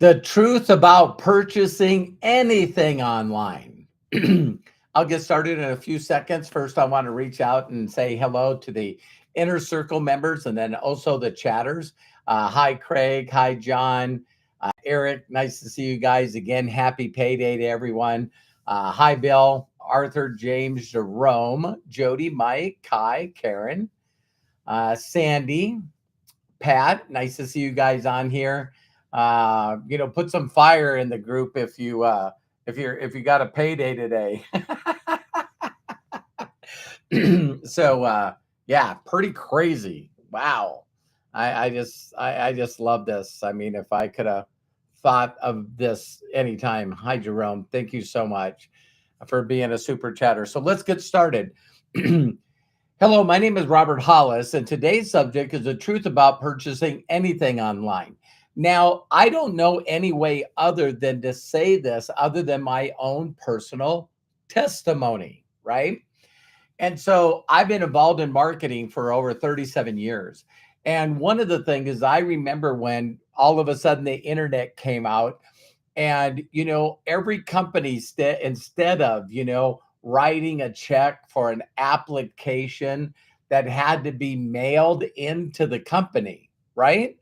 The truth about purchasing anything online. I'll get started in a few seconds. First, I want to reach out and say hello to the Inner Circle members and then also the chatters. Hi, Craig. Hi, John. Eric, nice to see you guys again. Happy payday to everyone. Hi, Bill, Arthur, James, Jerome, Jody, Mike, Kai, Karen, Sandy, Pat, nice to see you guys on here. Put some fire in the group if you got a payday today. So yeah, pretty crazy. Wow. I just love this. I mean, if I could have thought of this anytime. Hi, Jerome. Thank you so much for being a super chatter. So let's get started. Hello, my name is Robert Hollis, and today's subject is the truth about purchasing anything online. Now, I don't know any way other than to say this other than my own personal testimony, right? And so I've been involved in marketing for over 37 years. And one of the things is I remember when all of a sudden the internet came out and, every company instead of, writing a check for an application that had to be mailed into the company, right?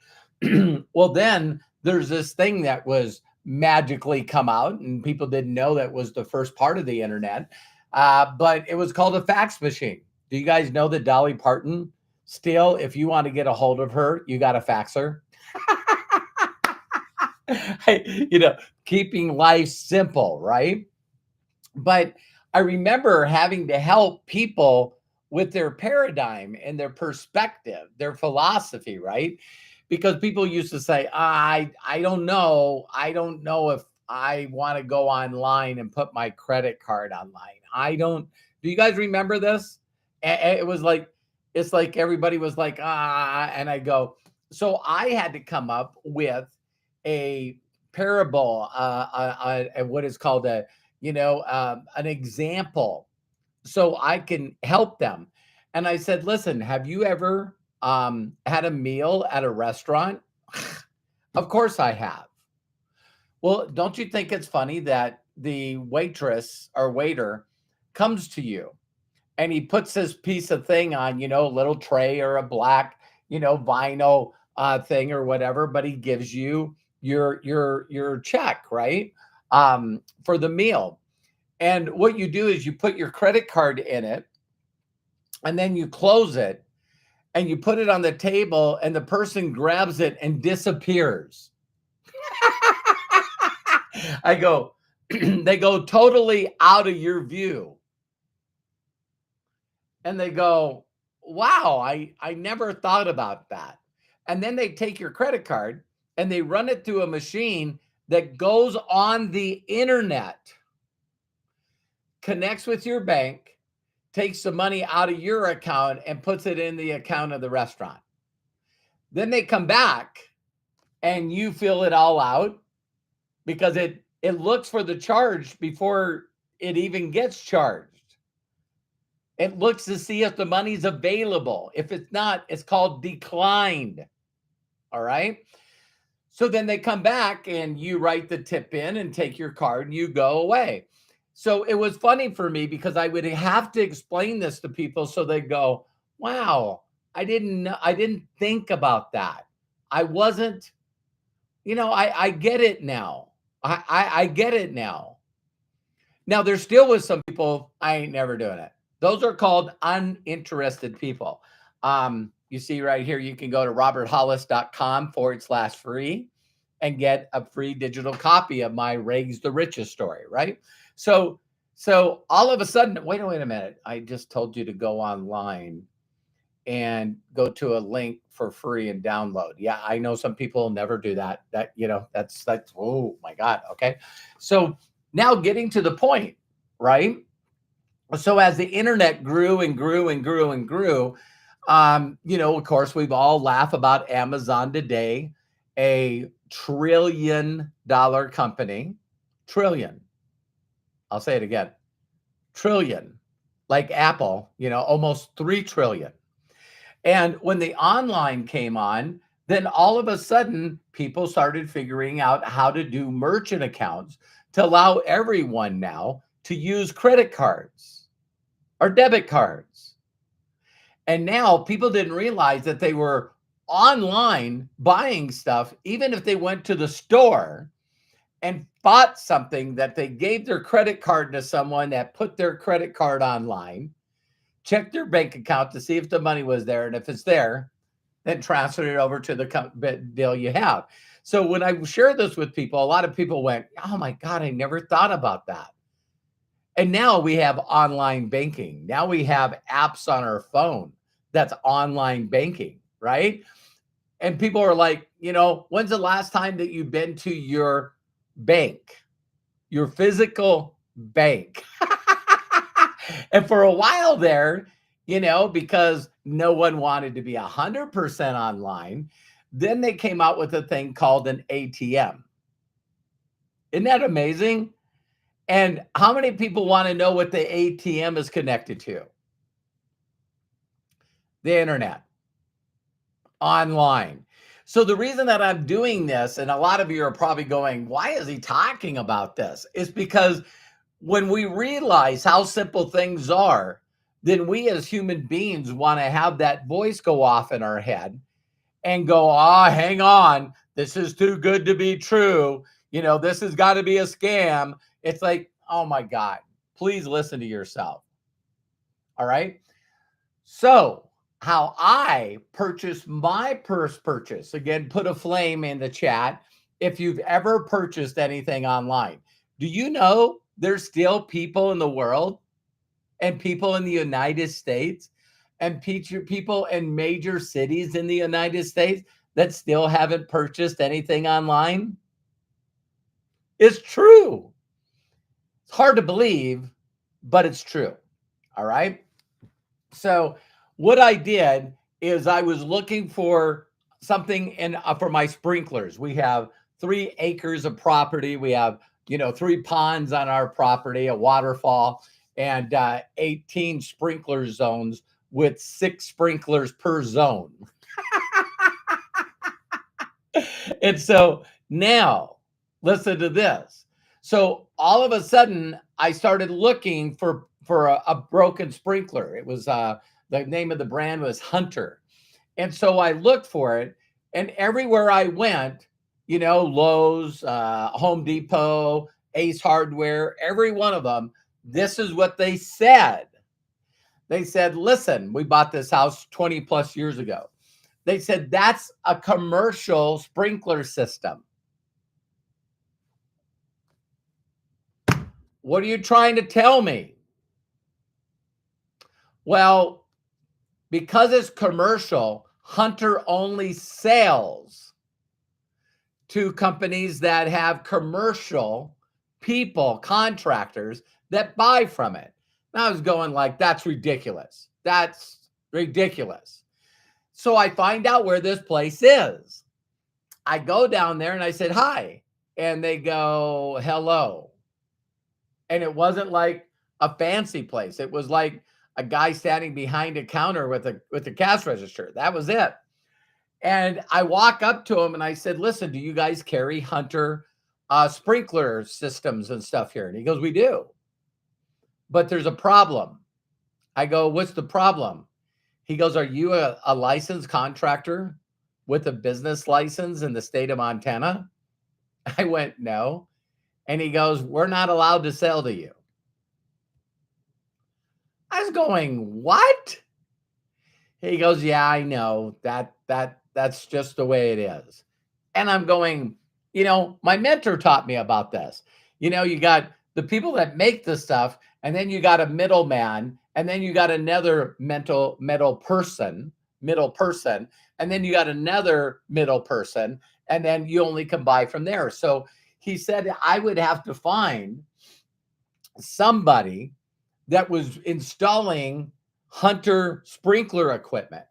Well, then there's this thing that was magically come out, and people didn't know that was the first part of the internet, but it was called a fax machine. Do you guys know that Dolly Parton still, if you want to get a hold of her, you got to fax her? Keeping life simple, right? But I remember having to help people with their paradigm and their perspective, their philosophy, right? Because people used to say, I don't know. I don't know if I want to go online and put my credit card online. Do you guys remember this? It was like, it's like everybody was like, and I go, so I had to come up with a parable, what is called an example so I can help them. And I said, listen, have you ever had a meal at a restaurant? Of course I have. Well, don't you think it's funny that the waitress or waiter comes to you and he puts this piece of thing on, a little tray or a black, vinyl thing or whatever, but he gives you your check, right? For the meal. And what you do is you put your credit card in it and then you close it and you put it on the table and the person grabs it and disappears. I go, they go totally out of your view. And they go, wow, I never thought about that. And then they take your credit card and they run it through a machine that goes on the internet, connects with your bank, takes the money out of your account and puts it in the account of the restaurant. Then they come back and you fill it all out because it looks for the charge before it even gets charged. It looks to see if the money's available. If it's not, it's called declined. All right. So then they come back and you write the tip in and take your card and you go away. So it was funny for me because I would have to explain this to people so they go, wow, I didn't think about that. I wasn't, I get it now. I get it now. Now there still was some people, I ain't never doing it. Those are called uninterested people. You see right here, you can go to roberthollis.com/free and get a free digital copy of my Rags the Richest story, right? So all of a sudden, wait a minute. I just told you to go online and go to a link for free and download. Yeah, I know some people never do that. That's oh my God. Okay. So now getting to the point, right? So as the internet grew and grew and grew and grew, of course, we've all laughed about Amazon today, a $1 trillion company, trillion. I'll say it again, trillion, like Apple, almost 3 trillion. And when the online came on, then all of a sudden, people started figuring out how to do merchant accounts to allow everyone now to use credit cards or debit cards. And now people didn't realize that they were online buying stuff, even if they went to the store and bought something that they gave their credit card to someone that put their credit card online, checked their bank account to see if the money was there. And if it's there, then transfer it over to the bill you have. So when I share this with people, a lot of people went, oh my God, I never thought about that. And now we have online banking. Now we have apps on our phone that's online banking, right? And people are like, when's the last time that you've been to your bank, your physical bank? And for a while there, because no one wanted to be 100% online, then they came out with a thing called an ATM. Isn't that amazing? And how many people want to know what the ATM is connected to? The internet, online. So the reason that I'm doing this, and a lot of you are probably going, why is he talking about this? Is because when we realize how simple things are, then we as human beings want to have that voice go off in our head and go, hang on, this is too good to be true. This has got to be a scam. It's like, oh my God, please listen to yourself. All right. So how I purchased my first purchase, again, put a flame in the chat if you've ever purchased anything online. Do you know there's still people in the world and people in the United States and people in major cities in the United States that still haven't purchased anything online? It's true. It's hard to believe, but it's true. All right. So what I did is I was looking for something for my sprinklers. We have 3 acres of property. We have, 3 ponds on our property, a waterfall, and 18 sprinkler zones with 6 sprinklers per zone. And so now, listen to this. So all of a sudden, I started looking for a broken sprinkler. It was the name of the brand was Hunter. And so I looked for it, and everywhere I went, Lowe's, Home Depot, Ace Hardware, every one of them, this is what they said. They said, listen, we bought this house 20 plus years ago. They said, that's a commercial sprinkler system. What are you trying to tell me? Well, because it's commercial, Hunter only sells to companies that have commercial people, contractors that buy from it. And I was going like, that's ridiculous. That's ridiculous. So I find out where this place is. I go down there and I said, hi. And they go, hello. And it wasn't like a fancy place. It was like a guy standing behind a counter with a cash register. That was it. And I walk up to him and I said, listen, do you guys carry Hunter sprinkler systems and stuff here? And he goes, we do. But there's a problem. I go, what's the problem? He goes, are you a licensed contractor with a business license in the state of Montana? I went, no. And he goes, we're not allowed to sell to you. I was going, what? He goes, yeah, I know. That's just the way it is. And I'm going, my mentor taught me about this. You got the people that make the stuff, and then you got a middleman, and then you got another middle person, and then you got another middle person, and then you only can buy from there. So he said I would have to find somebody that was installing Hunter sprinkler equipment,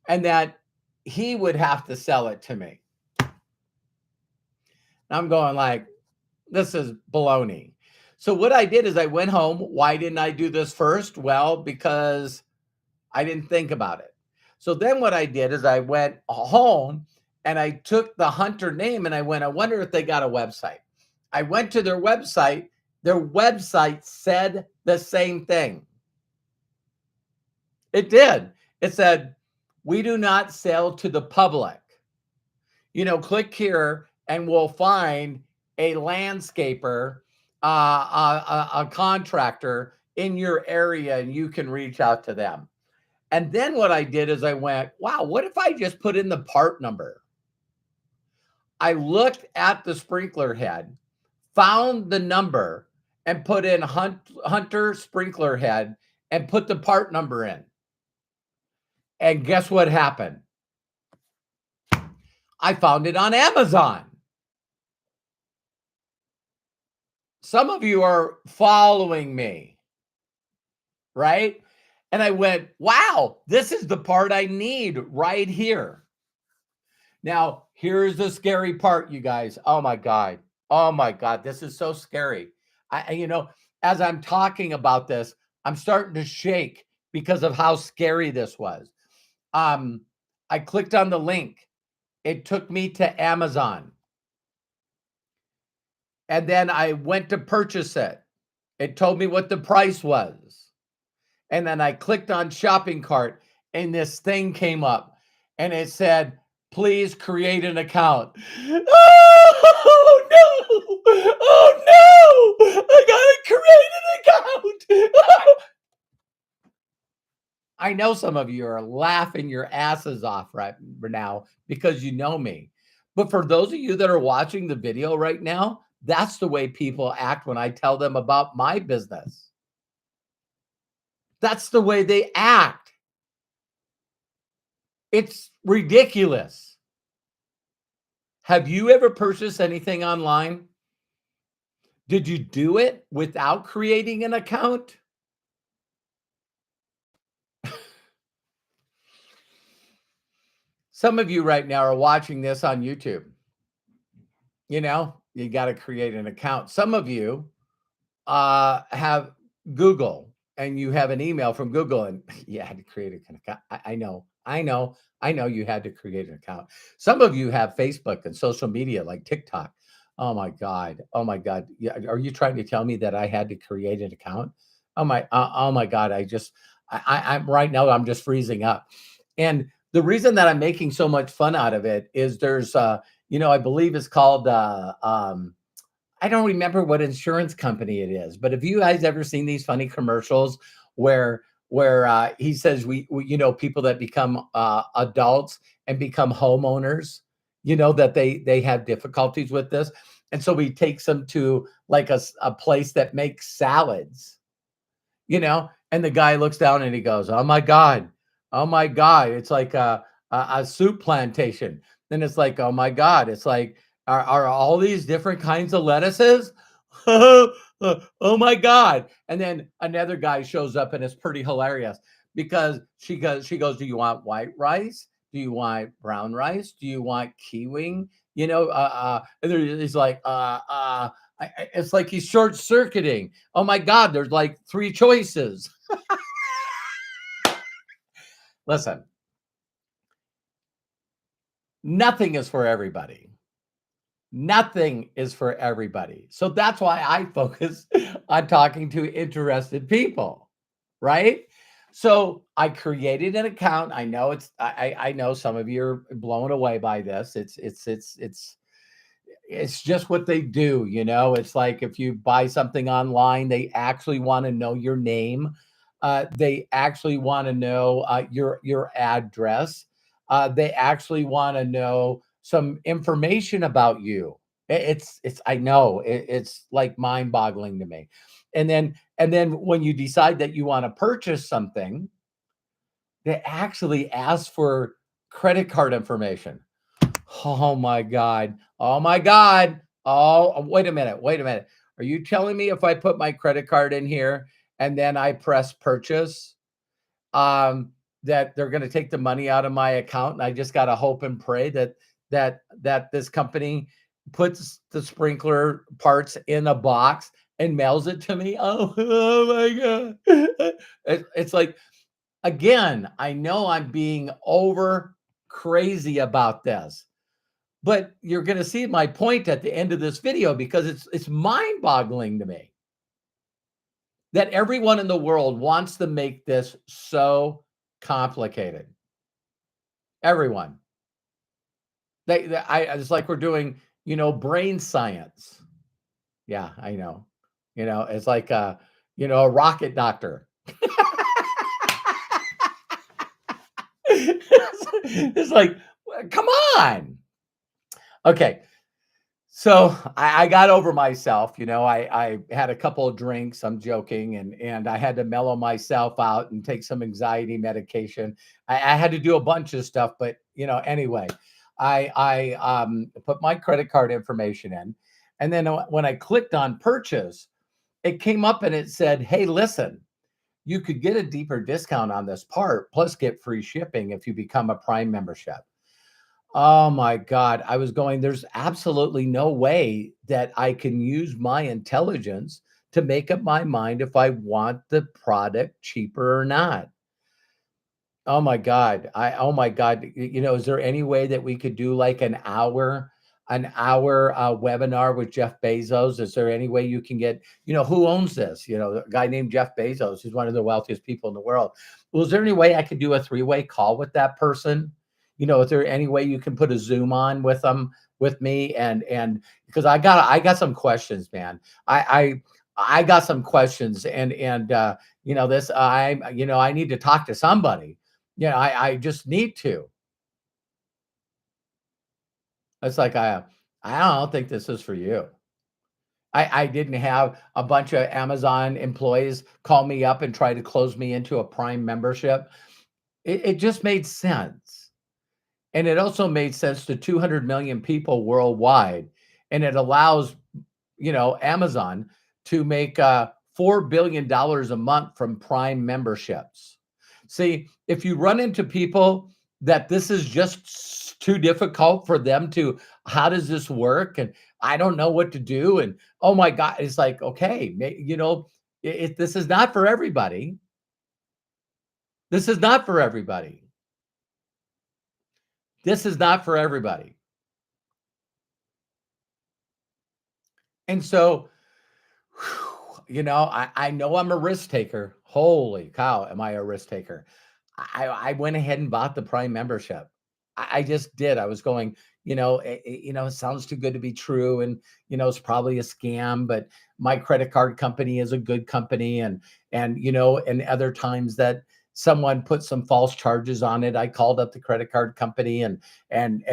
and that he would have to sell it to me. I'm going like, this is baloney. So what I did is I went home. Why didn't I do this first? Well, because I didn't think about it. So then what I did is I went home And I took the hunter name and I went, I wonder if they got a website. I went to their website. Their website said the same thing. It did. It said, we do not sell to the public. Click here and we'll find a landscaper, a contractor in your area, and you can reach out to them. And then what I did is I went, wow, what if I just put in the part number? I looked at the sprinkler head, found the number, and put in Hunter sprinkler head and put the part number in. And guess what happened? I found it on Amazon. Some of you are following me, right? And I went, wow, this is the part I need right here. Now, here's the scary part, you guys. Oh my God. Oh my God. This is so scary. As I'm talking about this, I'm starting to shake because of how scary this was. I clicked on the link. It took me to Amazon. And then I went to purchase it. It told me what the price was. And then I clicked on shopping cart and this thing came up and it said, please create an account. Oh no! Oh no! I gotta create an account. I know some of you are laughing your asses off right now because you know me. But for those of you that are watching the video right now, that's the way people act when I tell them about my business. That's the way they act. It's ridiculous. Have you ever purchased anything online? Did you do it without creating an account? Some of you right now are watching this on YouTube. You got to create an account. Some of you have Google and you have an email from Google and you had to create an account. I know you had to create an account. Some of you have Facebook and social media like TikTok. Oh my God. Oh my God. Yeah. Are you trying to tell me that I had to create an account? Oh my God. I'm right now, I'm just freezing up. And the reason that I'm making so much fun out of it is there's, I believe it's called, I don't remember what insurance company it is, but have you guys ever seen these funny commercials where he says we people that become adults and become homeowners, that they have difficulties with this, and so he takes them to like a place that makes salads, and the guy looks down and he goes, oh my God, it's like a soup plantation. Then it's like, oh my God, it's like, are all these different kinds of lettuces? Oh my God. And then another guy shows up and it's pretty hilarious because she goes, do you want white rice? Do you want brown rice? Do you want kiwi? And he's like, it's like he's short circuiting. Oh my God, there's like 3 choices. Listen, nothing is for everybody. Nothing is for everybody. So that's why I focus on talking to interested people, right? So I created an account. I know I know some of you are blown away by this. It's just what they do, It's like if you buy something online, they actually want to know your name. They actually want to know your address. They actually want to know some information about you. It's I know it's like mind-boggling to me. And then when you decide that you want to purchase something, they actually ask for credit card information. Oh my God. Oh my God. Oh, wait a minute. Are you telling me if I put my credit card in here and then I press purchase, that they're going to take the money out of my account, and I just got to hope and pray that this company puts the sprinkler parts in a box and mails it to me? Oh my God. It's like, again, I know I'm being over crazy about this, But you're going to see my point at the end of this video, because it's mind-boggling to me that everyone in the world wants to make this so complicated. Everyone. It's like we're doing, brain science. Yeah, I know. It's like a rocket doctor. It's like, come on. Okay. So I got over myself. I had a couple of drinks. I'm joking, and I had to mellow myself out and take some anxiety medication. I had to do a bunch of stuff, but anyway, I put my credit card information in, and then when I clicked on purchase, it came up and it said, "Hey, listen, you could get a deeper discount on this part, plus get free shipping if you become a Prime membership." Oh my God. I was going, there's absolutely no way that I can use my intelligence to make up my mind if I want the product cheaper or not. Oh my God. Oh my God. Is there any way that we could do like an hour webinar with Jeff Bezos? Is there any way you can get, who owns this? A guy named Jeff Bezos, who's one of the wealthiest people in the world. Well, is there any way I could do a 3-way call with that person? Is there any way you can put a Zoom on with them, with me? And because I got some questions, man. I got some questions, and this, I need to talk to somebody. I just need to. It's like, I don't think this is for you. I didn't have a bunch of Amazon employees call me up and try to close me into a Prime membership. It just made sense. And it also made sense to 200 million people worldwide. And it allows, Amazon to make $4 billion a month from Prime memberships. See, if you run into people that this is just too difficult for them to, how does this work? And I don't know what to do. And oh my God, it's like, okay, this is not for everybody. This is not for everybody. This is not for everybody. And so, I know I'm a risk taker. Holy cow, am I a risk taker? I went ahead and bought the Prime membership. I just did. I was going, it sounds too good to be true, and it's probably a scam. But my credit card company is a good company, and other times that someone put some false charges on it, I called up the credit card company, and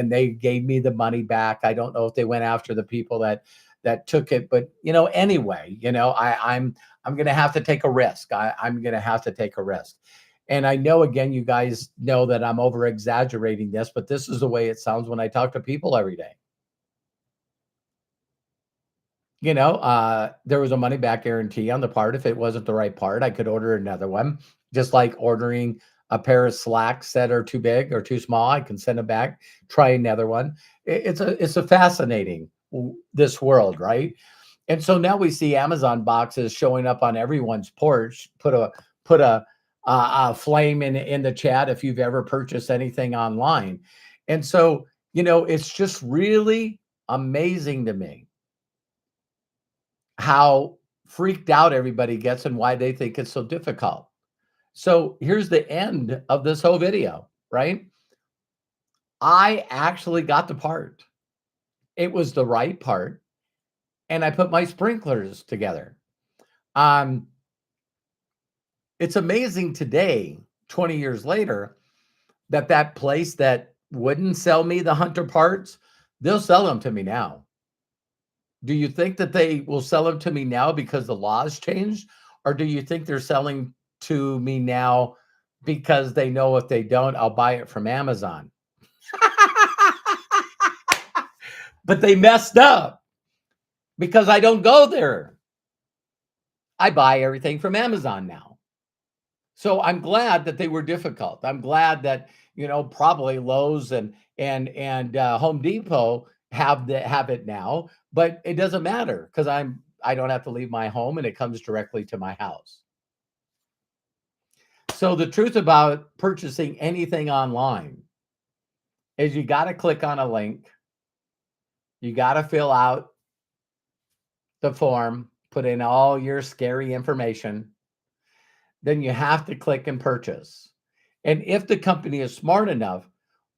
they gave me the money back. I don't know if they went after the people that took it, but anyway, I'm going to have to take a risk. I'm going to have to take a risk. And I know, again, you guys know that I'm over exaggerating this, but this is the way it sounds when I talk to people every day. There was a money back guarantee on the part. If it wasn't the right part, I could order another one. Just like ordering a pair of slacks that are too big or too small, I can send them back, try another one. It's a fascinating, this world, right? And so now we see Amazon boxes showing up on everyone's porch. Put a flame in the chat if you've ever purchased anything online. And so, it's just really amazing to me how freaked out everybody gets and why they think it's so difficult. So here's the end of this whole video, right? I actually got the part. It was the right part. And I put my sprinklers together. It's amazing today, 20 years later, that place that wouldn't sell me the Hunter parts, they'll sell them to me now. Do you think that they will sell them to me now because the laws changed? Or do you think they're selling to me now because they know if they don't, I'll buy it from Amazon? But they messed up because I don't go there. I buy everything from Amazon now. So I'm glad that they were difficult. I'm glad that, probably Lowe's and Home Depot have it now, but it doesn't matter because I don't have to leave my home and it comes directly to my house. So the truth about purchasing anything online is you got to click on a link. You got to fill out the form, put in all your scary information. Then you have to click and purchase. And if the company is smart enough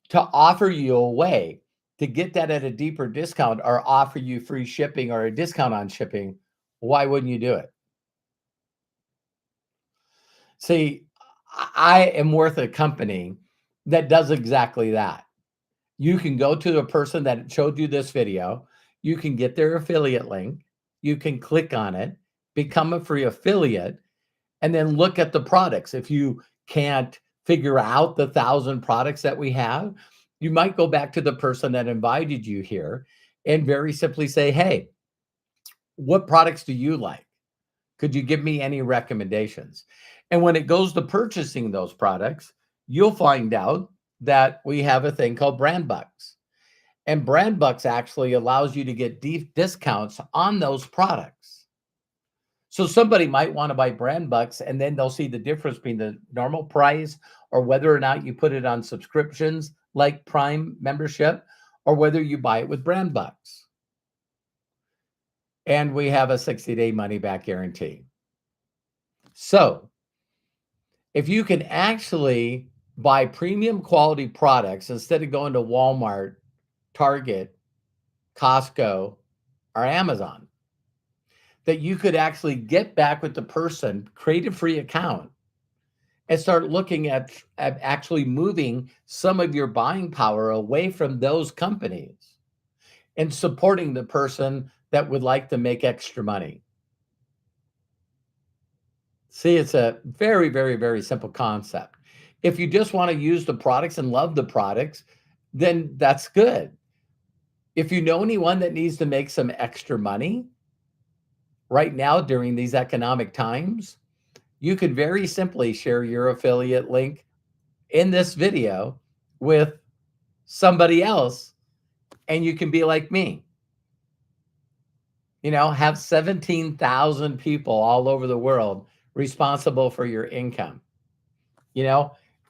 to offer you a way to get that at a deeper discount or offer you free shipping or a discount on shipping, why wouldn't you do it? See, I am worth a company that does exactly that. You can go to the person that showed you this video, you can get their affiliate link, you can click on it, become a free affiliate, and then look at the products. If you can't figure out the 1,000 products that we have, you might go back to the person that invited you here and very simply say, hey, what products do you like? Could you give me any recommendations? And when it goes to purchasing those products, you'll find out that we have a thing called brand bucks. And brand bucks actually allows you to get deep discounts on those products. So somebody might want to buy brand bucks and then they'll see the difference between the normal price or whether or not you put it on subscriptions like Prime membership or whether you buy it with brand bucks. And we have a 60-day money back guarantee. So if you can actually buy premium quality products instead of going to Walmart, Target, Costco, or Amazon, that you could actually get back with the person, create a free account, and start looking at actually moving some of your buying power away from those companies and supporting the person that would like to make extra money. See, it's a very, very, very simple concept. If you just want to use the products and love the products, then that's good. If you know anyone that needs to make some extra money right now during these economic times, you could very simply share your affiliate link in this video with somebody else, and you can be like me. Have 17,000 people all over the world responsible for your income.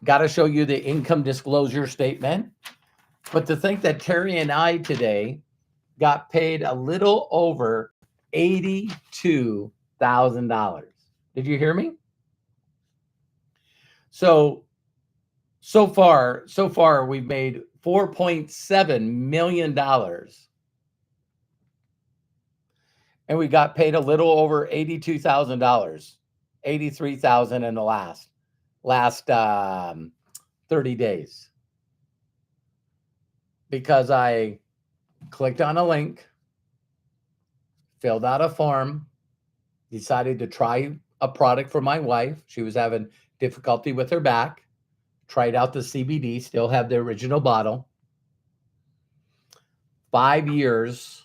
Got to show you the income disclosure statement. But to think that Terry and I today got paid a little over $82,000. Did you hear me? So far we've made $4.7 million. And we got paid a little over $82,000, $83,000 in the last 30 days. Because I clicked on a link, filled out a form, decided to try a product for my wife. She was having difficulty with her back. Tried out the CBD, still have the original bottle. 5 years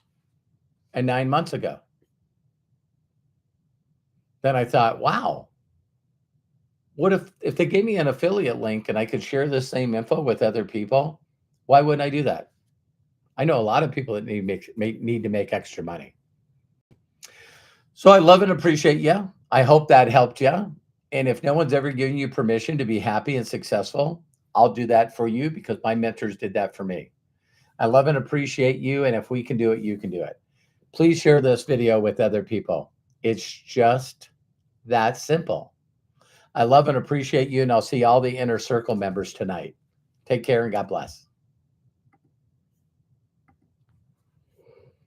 and 9 months ago. Then I thought, wow, what if they gave me an affiliate link and I could share the same info with other people? Why wouldn't I do that? I know a lot of people that need to make extra money. So I love and appreciate you. I hope that helped you. And if no one's ever given you permission to be happy and successful, I'll do that for you because my mentors did that for me. I love and appreciate you. And if we can do it, you can do it. Please share this video with other people. It's just that simple. I love and appreciate you. And I'll see all the Inner Circle members tonight. Take care and God bless.